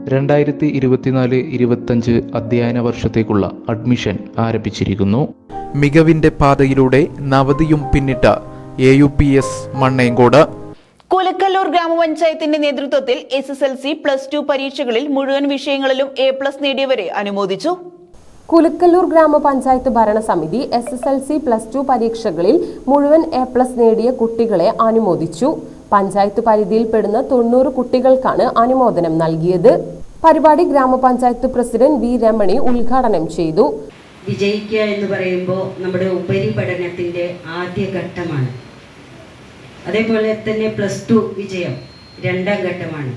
2024-25 അധ്യയന വർഷത്തേക്കുള്ള അഡ്മിഷൻ ആരംഭിച്ചിരിക്കുന്നു. മികവിന്റെ പാതയിലൂടെ നവതിയും പിന്നിട്ട AUPS മണ്ണേങ്കോട്. കുലക്കല്ലൂർ ഗ്രാമപഞ്ചായത്തിന്റെ നേതൃത്വത്തിൽ SSLC +2 പരീക്ഷകളിൽ മുഴുവൻ വിഷയങ്ങളിലും A+ നേടിയവരെ അനുമോദിച്ചു. കുലക്കല്ലൂർ ഗ്രാമപഞ്ചായത്ത് ഭരണസമിതി SSLC +2 പരീക്ഷകളിൽ മുഴുവൻ A+ നേടിയ കുട്ടികളെ അനുമോദിച്ചു. പഞ്ചായത്ത് പരിധിയിൽപ്പെടുന്ന 90 കുട്ടികൾക്കാണ് അനുമോദനം നൽകിയത്. പരിപാടി ഗ്രാമപഞ്ചായത്ത് പ്രസിഡന്റ് V. രമണി ഉദ്ഘാടനം ചെയ്തു. വിജയിക്കുക എന്ന് പറയുമ്പോൾ നമ്മുടെ ഉപരിപഠനത്തിന്റെ ആദ്യ ഘട്ടമാണ്. അതേപോലെ തന്നെ +2 വിജയം രണ്ടാം ഘട്ടമാണ്.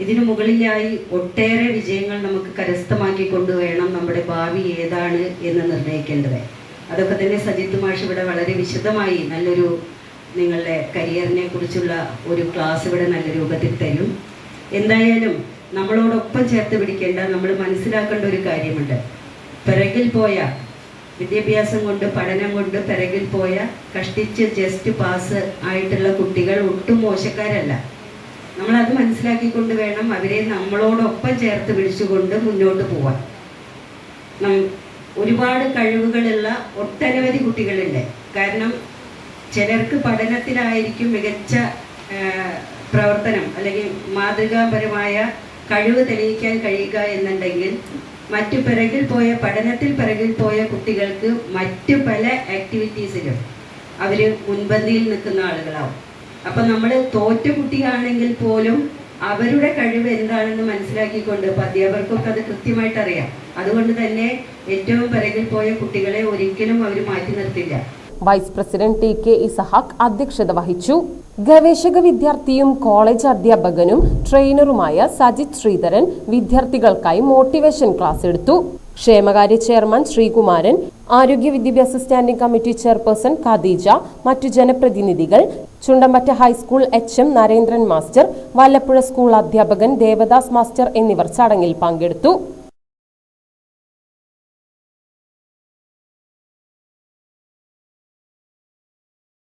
ഇതിനു മുകളിലായി ഒട്ടേറെ വിജയങ്ങൾ നമുക്ക് കരസ്ഥമാക്കി കൊണ്ടുവേണം നമ്മുടെ ഭാവി ഏതാണ് എന്ന് നിർണ്ണയിക്കേണ്ടത്. അതൊക്കെ തന്നെ സജിത്ത് മാഷ് ഇവിടെ വളരെ വിശദമായി നല്ലൊരു നിങ്ങളുടെ കരിയറിനെ കുറിച്ചുള്ള ഒരു ക്ലാസ് ഇവിടെ നല്ല രൂപത്തിൽ തരും. എന്തായാലും നമ്മളോടൊപ്പം ചേർത്ത് പിടിക്കേണ്ട, നമ്മൾ മനസ്സിലാക്കേണ്ട ഒരു കാര്യമുണ്ട്. പിറകിൽ പോയ വിദ്യാഭ്യാസം കൊണ്ട് പഠനം കൊണ്ട് പിറകിൽ പോയ കഷ്ടിച്ച് ജസ്റ്റ് പാസ് ആയിട്ടുള്ള കുട്ടികൾ ഒട്ടും മോശക്കാരല്ല. നമ്മളത് മനസ്സിലാക്കിക്കൊണ്ട് വേണം അവരെ നമ്മളോടൊപ്പം ചേർത്ത് പിടിച്ചുകൊണ്ട് മുന്നോട്ട് പോവാൻ. ഒരുപാട് കഴിവുകളുള്ള ഒട്ടനവധി കുട്ടികളുണ്ട്. കാരണം ചിലർക്ക് പഠനത്തിലായിരിക്കും മികച്ച പ്രവർത്തനം അല്ലെങ്കിൽ മാതൃകാപരമായ കഴിവ് തെളിയിക്കാൻ കഴിയുക എന്നുണ്ടെങ്കിൽ മറ്റു പഠനത്തിൽ പിറകിൽ പോയ കുട്ടികൾക്ക് മറ്റു പല ആക്ടിവിറ്റീസിലും അവർ മുൻപന്തിയിൽ നിൽക്കുന്ന ആളുകളാവും. അപ്പം നമ്മൾ തോറ്റ കുട്ടിയാണെങ്കിൽ പോലും അവരുടെ കഴിവ് എന്താണെന്ന് മനസ്സിലാക്കിക്കൊണ്ട് അധ്യാപകർക്കൊക്കെ അത് കൃത്യമായിട്ട് അറിയാം. അതുകൊണ്ട് തന്നെ ഏറ്റവും പിറകിൽ പോയ കുട്ടികളെ ഒരിക്കലും അവർ മാറ്റി നിർത്തില്ല. വൈസ് പ്രസിഡന്റ് TK ഇസഹാക്ക് അധ്യക്ഷത വഹിച്ചു. ഗവേഷക വിദ്യാർത്ഥിയും കോളേജ് അധ്യാപകനും ട്രെയിനറുമായ സജിത് ശ്രീധരൻ വിദ്യാർത്ഥികൾക്കായി മോട്ടിവേഷൻ ക്ലാസ് എടുത്തു. ക്ഷേമകാര്യ ചെയർമാൻ ശ്രീകുമാരൻ, ആരോഗ്യ വിദ്യാഭ്യാസ സ്റ്റാൻഡിംഗ് കമ്മിറ്റി ചെയർപേഴ്സൺ ഖദീജ, മറ്റു ജനപ്രതിനിധികൾ, Chundampatta high school HM Narendran master, Vallappuzha school അധ്യാപകൻ ദേവദാസ് മാസ്റ്റർ എന്നിവർ ചടങ്ങിൽ പങ്കെടുത്തു.